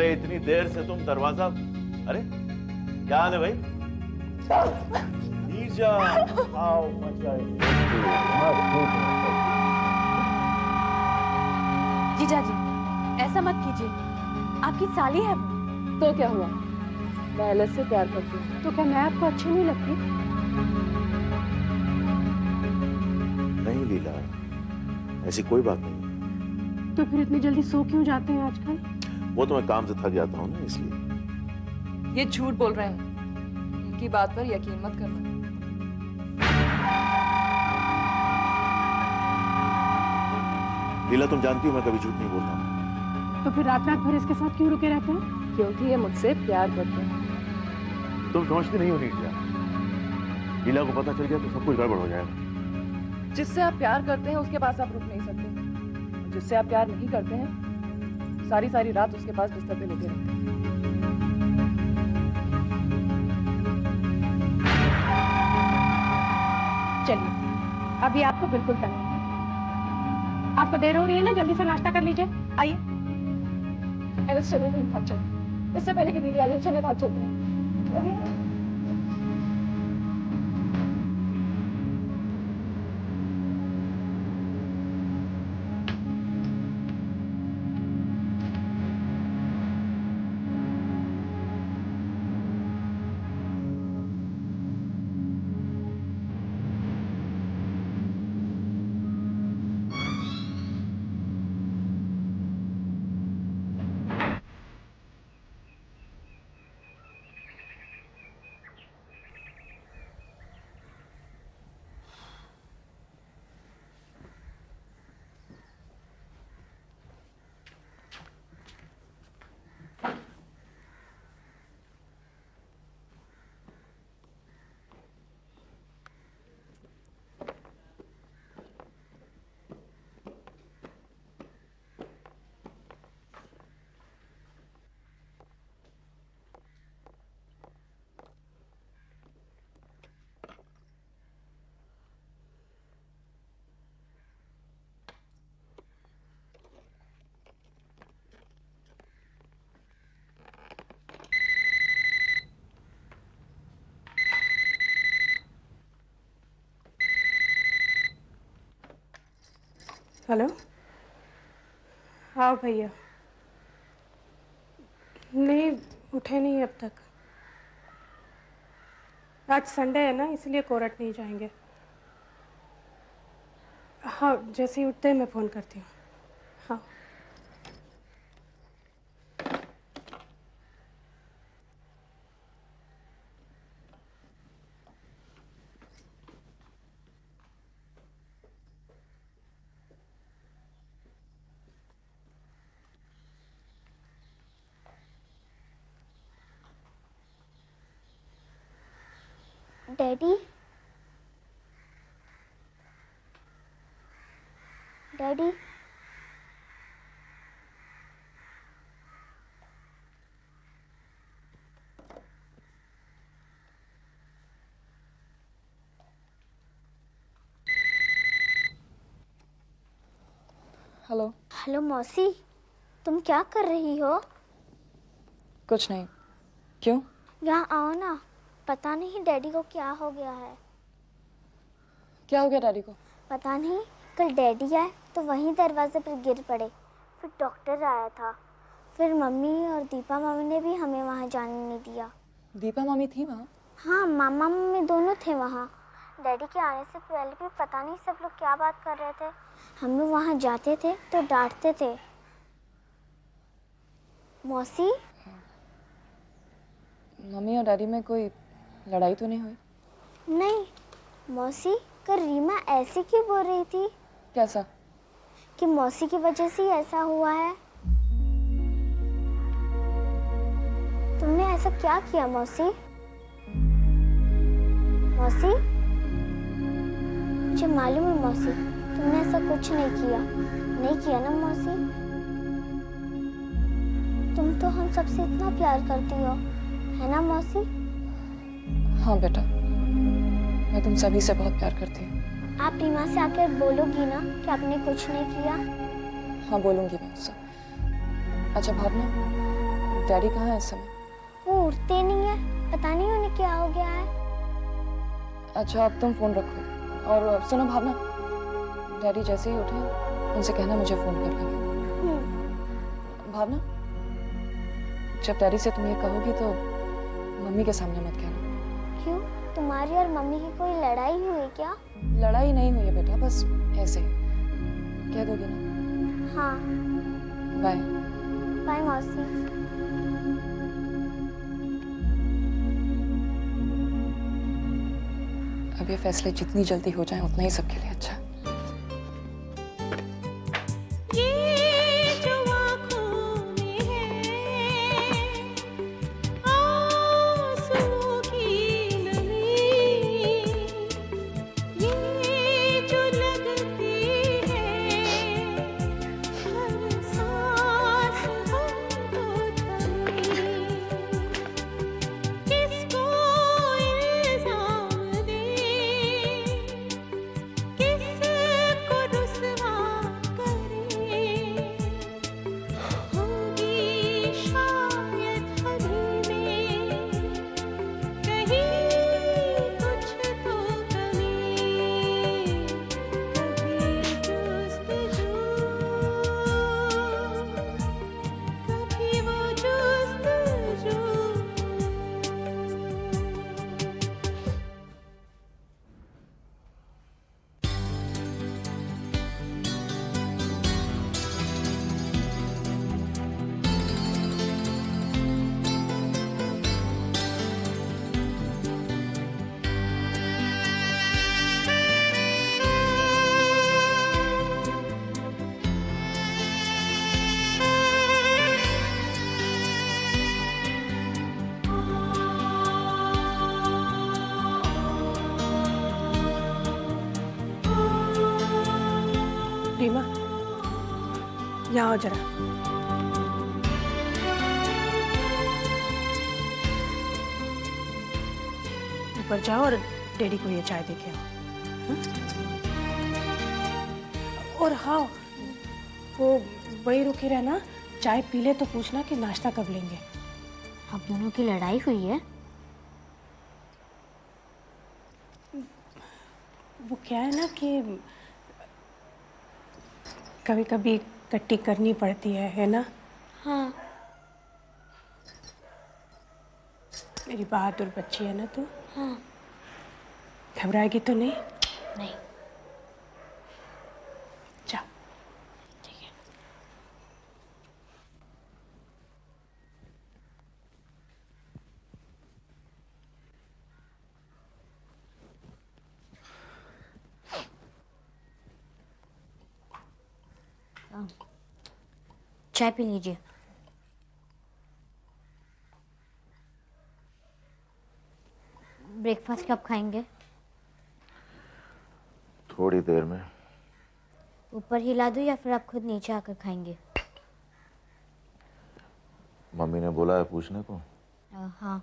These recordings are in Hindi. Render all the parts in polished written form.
अरे इतनी देर से तुम दरवाजा, अरे क्या हाल है भाई? नीरजा, आओ मजा जीजा जी ऐसा मत कीजिए, आपकी साली है वो। तो क्या हुआ, मैं एलिस से प्यार करती हूँ, तो क्या मैं आपको अच्छी नहीं लगती? नहीं लीला, ऐसी कोई बात नहीं। तो फिर इतनी जल्दी सो क्यों जाते हैं आजकल? वो तो मैं काम से थक जाता हूँ ना, इसलिए। ये झूठ बोल रहे हैं, उनकी बात पर यकीन मत करना। लीला तुम जानती हो मैं कभी झूठ नहीं बोलता हूँ। तो फिर रात रात भर इसके साथ क्यों रुके रहते हैं? क्योंकि ये मुझसे प्यार करते हैं। तुम समझती नहीं हो नीरजा, लीला को पता चल गया तो सब कुछ गड़बड़ हो जाएगा। जिससे आप प्यार करते हैं उसके पास आप रुक नहीं सकते, जिससे आप प्यार नहीं करते हैं सारी सारी रात उसके पास बिस्तर पे लेटे रहते हैं। चलिए अभी आपको बिल्कुल तंग नहीं। आपको देर हो रही है ना, जल्दी से नाश्ता कर लीजिए, आइए। एलिस चलो नहीं भाग चलो, इससे पहले कि दीदी आ जाए चले भाग चलते हैं। हेलो, हाँ भैया। नहीं उठे नहीं अब तक, आज संडे है ना इसलिए कोर्ट नहीं जाएंगे। हाँ जैसे ही उठते हैं मैं फ़ोन करती हूँ। हाँ डैडी, डैडी, हेलो। हेलो मौसी, तुम क्या कर रही हो? कुछ नहीं, क्यों? यहाँ आओ ना, पता नहीं डैडी को क्या हो गया है। क्या हो गया डैडी को? पता नहीं, कल डैडी आए तो वहीं दरवाजे पर गिर पड़े, फिर डॉक्टर आया था, फिर मम्मी और दीपा मम्मी ने भी हमें वहाँ जाने नहीं दिया। दीपा मम्मी थी वहाँ? हाँ मामा मम्मी दोनों थे वहाँ। डैडी के आने से पहले भी पता नहीं सब लोग क्या बात कर रहे थे, हम लोग वहाँ जाते थे तो डांटते थे। मौसी, मम्मी और डैडी में कोई लड़ाई तो नहीं हुई? नहीं मौसी, कल रीमा ऐसी क्यों बोल रही थी? कैसा? कि मौसी की वजह से ही ऐसा हुआ है। तुमने ऐसा क्या किया मौसी? मौसी, मुझे मालूम है मौसी, तुमने ऐसा कुछ नहीं किया, नहीं किया ना मौसी? तुम तो हम सबसे इतना प्यार करती हो, है ना मौसी? हाँ बेटा, मैं तुम सभी से बहुत प्यार करती हूँ। आप रीमा से आकर बोलोगी ना कि आपने कुछ नहीं किया? हाँ बोलूँगी मैं उससे। अच्छा भावना, डैडी कहाँ है इस समय? वो उठते नहीं है, पता नहीं उन्हें क्या हो गया है। अच्छा अब तुम फोन रखो और सुनो भावना, डैडी जैसे ही उठे उनसे कहना मुझे फोन कर लेंगे। भावना, जब डैडी से तुम ये कहोगी तो मम्मी के सामने मत कहना। क्यों, तुम्हारी और मम्मी की कोई लड़ाई हुई क्या? लड़ाई नहीं हुई है बेटा, बस ऐसे कह दोगे ना? हाँ। बाय। बाय मौसी। अब ये फैसले जितनी जल्दी हो जाएं उतना ही सबके लिए अच्छा है। रीमा, यहाँ आओ जरा। ऊपर जाओ और डैडी को ये चाय देके आओ। और हाँ, वो वही रुके रहना, चाय पी ले तो पूछना कि नाश्ता कब लेंगे। आप दोनों की लड़ाई हुई है? वो क्या है ना कि कभी कभी कट्टी करनी पड़ती है ना? हाँ। मेरी बहादुर बच्ची है ना तू? हाँ। घबराएगी तो नहीं? नहीं। जा। ठीक है। चाय पी लीजिए। ब्रेकफास्ट कब खाएंगे? थोड़ी देर में। ऊपर हिला दूं या फिर आप खुद नीचे आकर खाएंगे? मम्मी ने बोला है पूछने को। हाँ।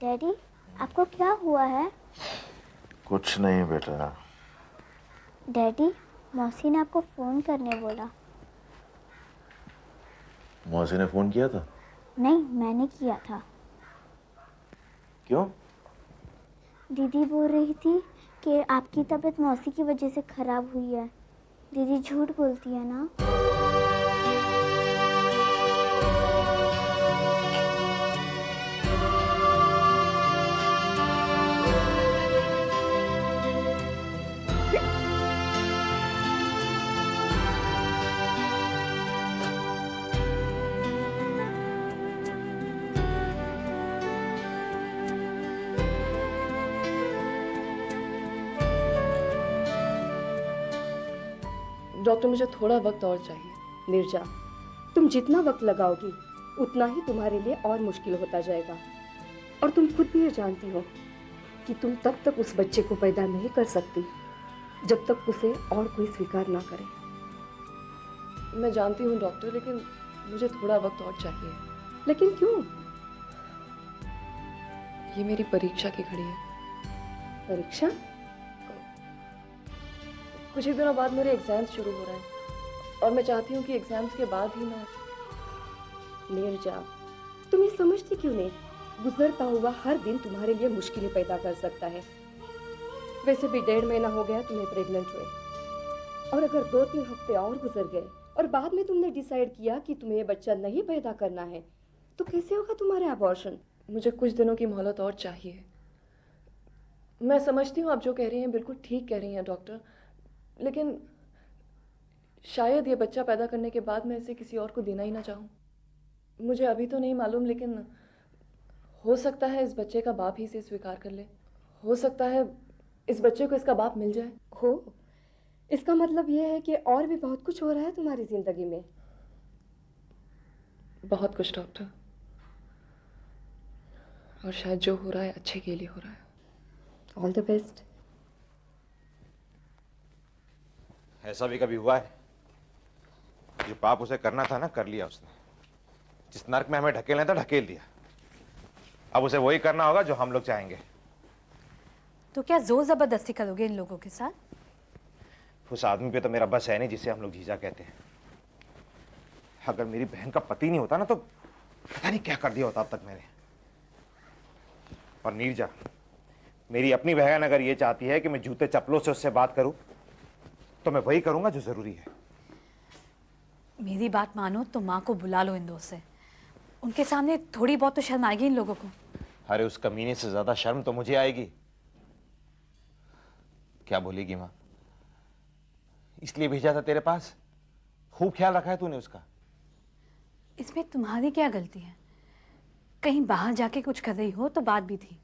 डैडी, आपको क्या हुआ है? कुछ नहीं बेटा। डैडी, मौसी ने आपको फोन करने बोला। मौसी ने फोन किया था? नहीं, मैंने किया था। क्यों? दीदी बोल रही थी कि आपकी तबीयत मौसी की वजह से खराब हुई है। दीदी झूठ बोलती है ना? डॉक्टर, मुझे थोड़ा वक्त और चाहिए। नीरजा, तुम जितना वक्त लगाओगी उतना ही तुम्हारे लिए और मुश्किल होता जाएगा। और तुम खुद भी ये जानती हो कि तुम तब तक उस बच्चे को पैदा नहीं कर सकती जब तक उसे और कोई स्वीकार ना करे। मैं जानती हूँ डॉक्टर, लेकिन मुझे थोड़ा वक्त और चाहिए। लेकिन क्यों? ये मेरी परीक्षा की घड़ी है। परीक्षा? कुछ ही दिनों बाद मेरे एग्जाम्स शुरू हो रहे हैं और मैं चाहती हूँ कि एग्जाम्स के बाद ही मैं। नीरजा, तुम ये समझती क्यों नहीं? गुजरता हुआ हर दिन तुम्हारे लिए मुश्किलें पैदा कर सकता है। वैसे भी 1.5 महीना हो गया तुम्हें प्रेग्नेंट हुए, और अगर 2-3 हफ्ते और गुजर गए और बाद में तुमने डिसाइड किया कि तुम्हें ये बच्चा नहीं पैदा करना है, तो कैसे होगा तुम्हारा अबॉर्शन? मुझे कुछ दिनों की मोहलत और चाहिए। मैं समझती हूँ आप जो कह रही हैं बिल्कुल ठीक कह रही हैं डॉक्टर, लेकिन शायद ये बच्चा पैदा करने के बाद मैं इसे किसी और को देना ही ना चाहूँ। मुझे अभी तो नहीं मालूम, लेकिन हो सकता है इस बच्चे का बाप ही इसे स्वीकार कर ले। हो सकता है इस बच्चे को इसका बाप मिल जाए। हो, इसका मतलब ये है कि और भी बहुत कुछ हो रहा है तुम्हारी जिंदगी में। बहुत कुछ डॉक्टर, और शायद जो हो रहा है अच्छे के लिए हो रहा है। All the best. ऐसा भी कभी हुआ है? जो पाप उसे करना था ना, कर लिया उसने। जिस नर्क में हमें ढकेलना था, ढकेल दिया। अब उसे वही करना होगा जो हम लोग चाहेंगे। तो क्या जोर जबरदस्ती करोगे इन लोगों के साथ? उस आदमी पे तो मेरा बस है नहीं जिसे हम लोग जीजा कहते हैं। अगर मेरी बहन का पति नहीं होता ना, तो पता नहीं क्या कर दिया होता अब तक मैंने। और नीरजा, मेरी अपनी बहन अगर ये चाहती है कि मैं जूते चप्पलों से उससे बात करूं, तो मैं वही करूंगा जो जरूरी है। मेरी बात मानो तो माँ को बुला लो इन दो से। उनके सामने थोड़ी बहुत तो शर्म आएगी इन लोगों को। अरे उस कमीने से ज्यादा शर्म तो मुझे आएगी। क्या बोलेगी माँ? इसलिए भेजा था तेरे पास? खूब ख्याल रखा है तूने उसका। इसमें तुम्हारी क्या गलती है? कहीं बाहर जाके कुछ कर रही हो तो बात भी थी,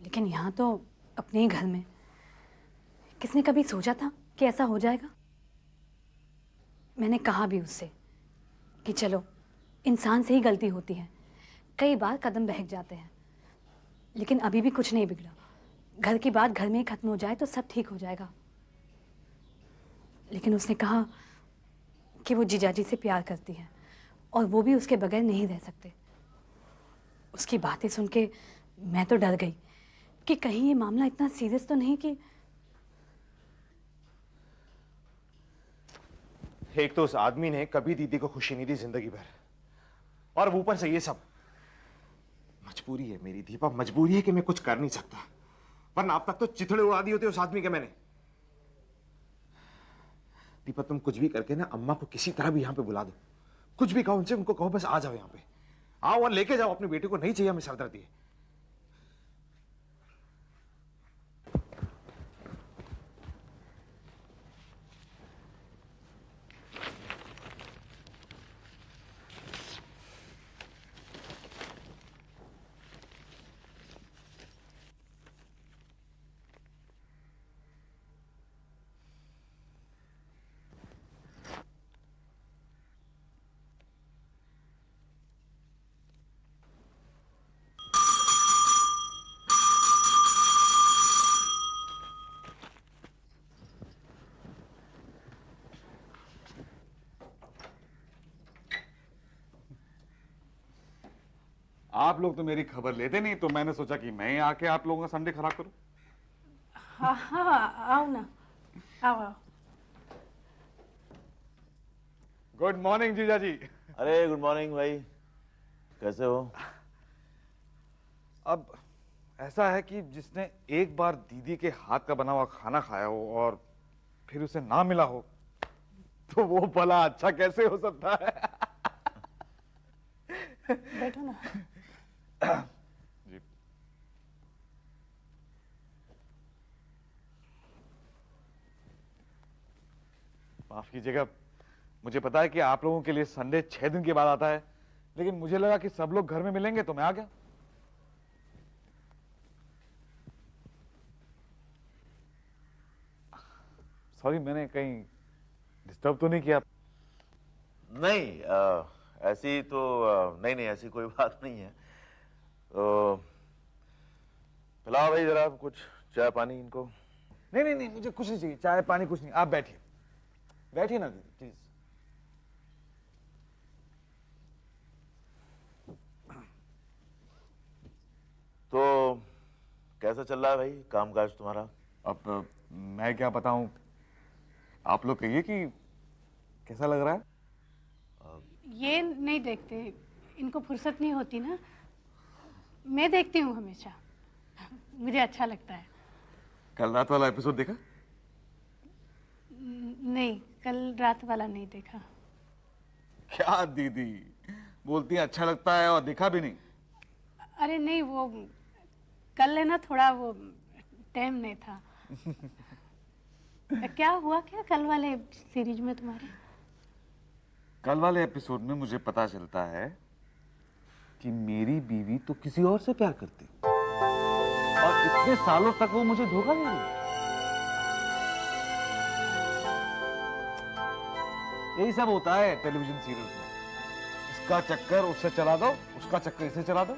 लेकिन यहाँ तो अपने ही घर में। किसने कभी सोचा था कि ऐसा हो जाएगा? मैंने कहा भी उससे कि चलो, इंसान से ही गलती होती है, कई बार कदम बहक जाते हैं, लेकिन अभी भी कुछ नहीं बिगड़ा। घर की बात घर में ही खत्म हो जाए तो सब ठीक हो जाएगा। लेकिन उसने कहा कि वो जीजाजी से प्यार करती है और वो भी उसके बगैर नहीं रह सकते। उसकी बातें सुन के मैं तो डर गई कि कहीं ये मामला इतना सीरियस तो नहीं कि। एक तो उस आदमी ने कभी दीदी को खुशी नहीं दी जिंदगी भर, और ऊपर से ये सब। मजबूरी है मेरी दीपा, मजबूरी है कि मैं कुछ कर नहीं सकता, वरना अब तक तो चिथड़े उड़ा दिए होते उस आदमी के मैंने। दीपा, तुम कुछ भी करके ना अम्मा को किसी तरह भी यहां पे बुला दो। कुछ भी कहो उनसे, उनको कहो बस आ जाओ, यहां पे आओ और लेके जाओ अपनी बेटी को। नहीं चाहिए हमें सरदर्दी। आप लोग तो मेरी खबर लेते नहीं, तो मैंने सोचा कि मैं आके आप लोगों का संडे खराब करूं। हाँ हाँ, आओ ना, आओ आओ। गुड मॉर्निंग जीजा जी। अरे गुड मॉर्निंग भाई, कैसे हो? अब ऐसा है कि जिसने एक बार दीदी के हाथ का बना हुआ खाना खाया हो और फिर उसे ना मिला हो, तो वो भला अच्छा कैसे हो सकता है? बैठो ना। जी। माफ कीजिएगा, मुझे पता है कि आप लोगों के लिए संडे 6 दिन के बाद आता है, लेकिन मुझे लगा कि सब लोग घर में मिलेंगे तो मैं आ गया। सॉरी, मैंने कहीं डिस्टर्ब तो नहीं किया? नहीं, ऐसी तो नहीं नहीं, ऐसी कोई बात नहीं है। तो पिलाओ भाई जरा कुछ चाय पानी इनको। नहीं नहीं नहीं, मुझे कुछ नहीं चाहिए, चाय पानी कुछ नहीं। आप बैठिए, बैठिए ना दीदी प्लीज। कैसा चल रहा है भाई कामकाज तुम्हारा? अब मैं क्या बताऊं, आप लोग कहिए कि कैसा लग रहा है? ये नहीं देखते, इनको फुर्सत नहीं होती ना। मैं देखती हूँ हमेशा, मुझे अच्छा लगता है। कल रात वाला एपिसोड देखा? नहीं, कल रात वाला नहीं देखा। क्या दीदी बोलती है अच्छा लगता है और देखा भी नहीं? अरे नहीं, वो कल है ना, थोड़ा वो टाइम नहीं था। क्या हुआ क्या कल वाले सीरीज में तुम्हारे? कल वाले एपिसोड में मुझे पता चलता है कि मेरी बीवी तो किसी और से प्यार करती और इतने सालों तक वो मुझे धोखा दे रही। यही सब होता है टेलीविजन सीरियल्स में। इसका चक्कर उससे चला दो, उसका चक्कर इसे चला दो,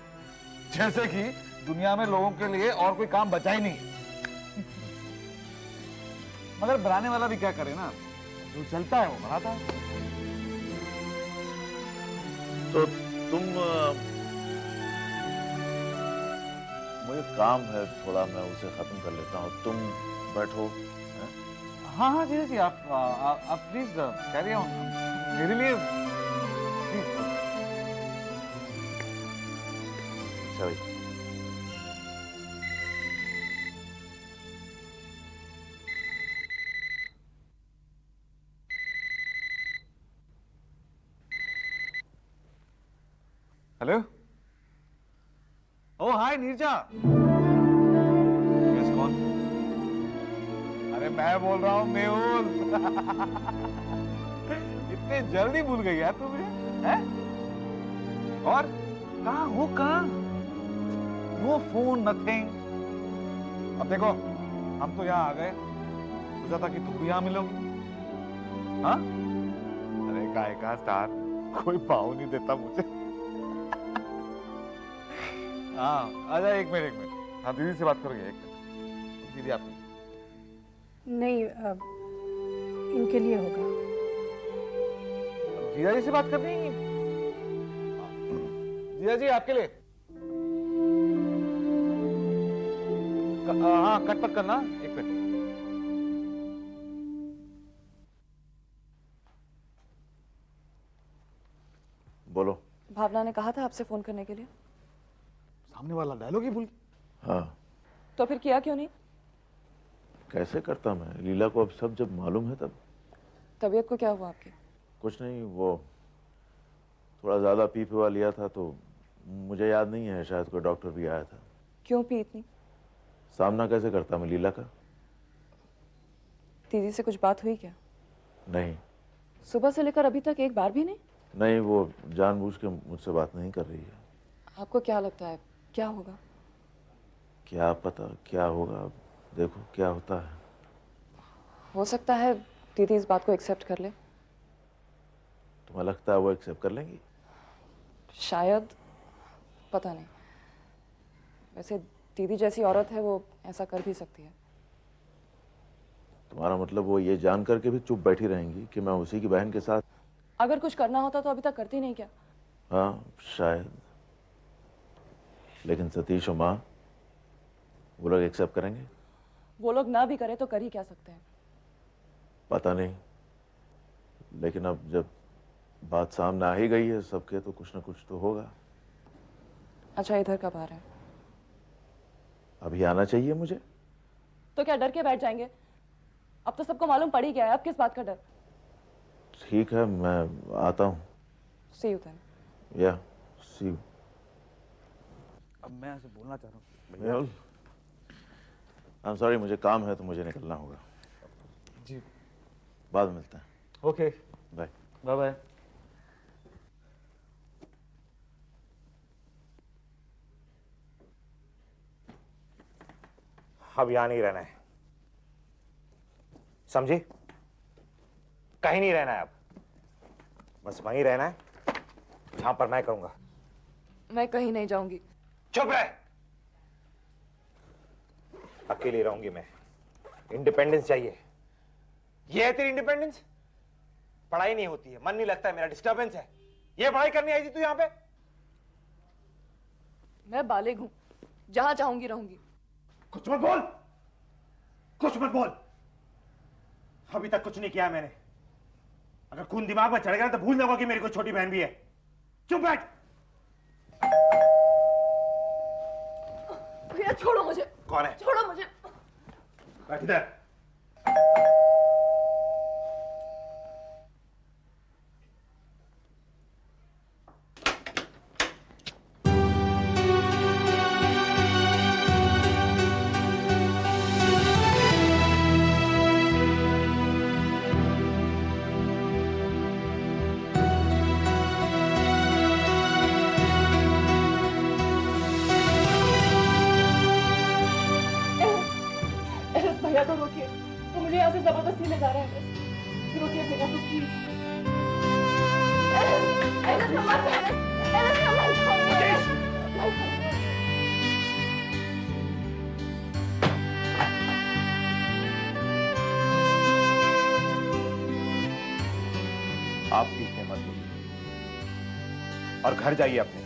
जैसे कि दुनिया में लोगों के लिए और कोई काम बचा ही नहीं। मगर बनाने वाला भी क्या करे ना, जो चलता है वो बनाता है। तो तुम मुझे काम है थोड़ा, मैं उसे खत्म कर लेता हूँ, तुम बैठो। हाँ हाँ जी जी, आप प्लीज कैरी ऑन, मेरे लिए प्लीज। अच्छा भाई। हेलो, ओ हाय नीरजा। यस, कौन? अरे मैं बोल रहा हूँ मेहुल। इतने जल्दी भूल गई यार तू मुझे, हैं? और कहाँ हो, कहाँ? No phone, nothing. अब देखो, हम तो यहाँ आ गए, सोचा था कि तुम भी यहाँ मिलोगी। हाँ? अरे काय का स्टार, कोई पाव नहीं देता मुझे। हाँ आजा, एक मिनट। हाँ दीदी से बात करोगे? एक मिनट दीदी, आप नहीं, इनके लिए होगा। जीजा जी से बात करनी है? जीजा जी आपके लिए। हाँ कट मत करना, एक मिनट। बोलो। भावना ने कहा था आपसे फोन करने के लिए। सामने वाला डायलॉग ही भूल। हाँ, तो फिर किया क्यों नहीं? कैसे करता मैं, लीला को अब सब जब मालूम है तब। तबीयत को क्या हुआ आपकी? कुछ नहीं, वो थोड़ा ज्यादा पी हुआ लिया था, तो मुझे याद नहीं है, शायद कोई डॉक्टर भी आया था। क्यों पी इतनी? सामना कैसे करता मैं लीला का? दीदी से कुछ बात हुई क्या? नहीं सुबह से लेकर अभी तक एक बार भी नहीं? नहीं, वो जानबूझ के मुझसे बात नहीं कर रही है। आपको क्या लगता है क्या होगा? क्या पता क्या होगा, अब देखो क्या होता है। हो सकता है दीदी इस बात को एक्सेप्ट कर ले। तुम्हें लगता है वो एक्सेप्ट कर लेंगी? शायद, पता नहीं। वैसे दीदी जैसी औरत है, वो ऐसा कर भी सकती है। तुम्हारा मतलब वो ये जान करके भी चुप बैठी रहेंगी कि मैं उसी की बहन के साथ? अगर कुछ करना होता तो अभी तक करती नहीं क्या? हाँ शायद, लेकिन सतीश और माँ, वो लोग एक्सेप्ट करेंगे? वो लोग ना भी करे तो कर ही क्या सकते हैं? पता नहीं, लेकिन अब जब बात सामने आ ही गई है सबके, तो कुछ ना कुछ तो होगा। अच्छा, इधर कब आ रहे हैं? अभी आना चाहिए मुझे? तो क्या डर के बैठ जाएंगे? अब तो सबको मालूम पड़ ही गया है, अब किस बात का डर? ठीक है, मैं आता हूँ। See you then. या सी यू। अब मैं ऐसे बोलना चाह रहा हूँ। मेहुल, आई एम सॉरी, मुझे काम है तो मुझे निकलना होगा। जी बाद में मिलते हैं। Okay, bye. Bye bye. अब यहां नहीं रहना है, समझी? कहीं नहीं रहना है अब, बस वहीं रहना है जहां पर मैं कहूंगा। मैं कहीं नहीं जाऊंगी। चुप रह, अकेली रहूंगी मैं। इंडिपेंडेंस चाहिए। ये है तेरी इंडिपेंडेंस? पढ़ाई नहीं होती है, मन नहीं लगता है, मेरा डिस्टर्बेंस है। ये पढ़ाई करनी आई थी तू यहां पे? मैं बालिग हूं, जहां चाहूंगी रहूंगी। कुछ मत बोल, कुछ मत बोल। अभी तक कुछ नहीं किया मैंने। अगर खून दिमाग में चढ़ गया तो भूल जाऊंगा कि मेरी कोई छोटी बहन भी है। चुप बैठ। भैया छोड़ो मुझे। कौन है? छोड़ो मुझे। बैठ इधर। भैया तो रोकिए, तो मुझे यहाँ से जबरदस्ती ले जा रहे हैं। बस रोकिए भैया तो प्लीज। आप बीच में मत बोलिए और घर जाइए अपने।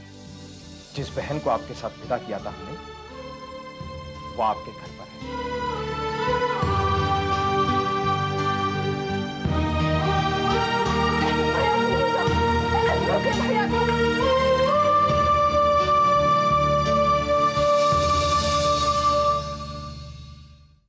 जिस बहन को आपके साथ विदा किया था हमने, वो आपके घर पर है।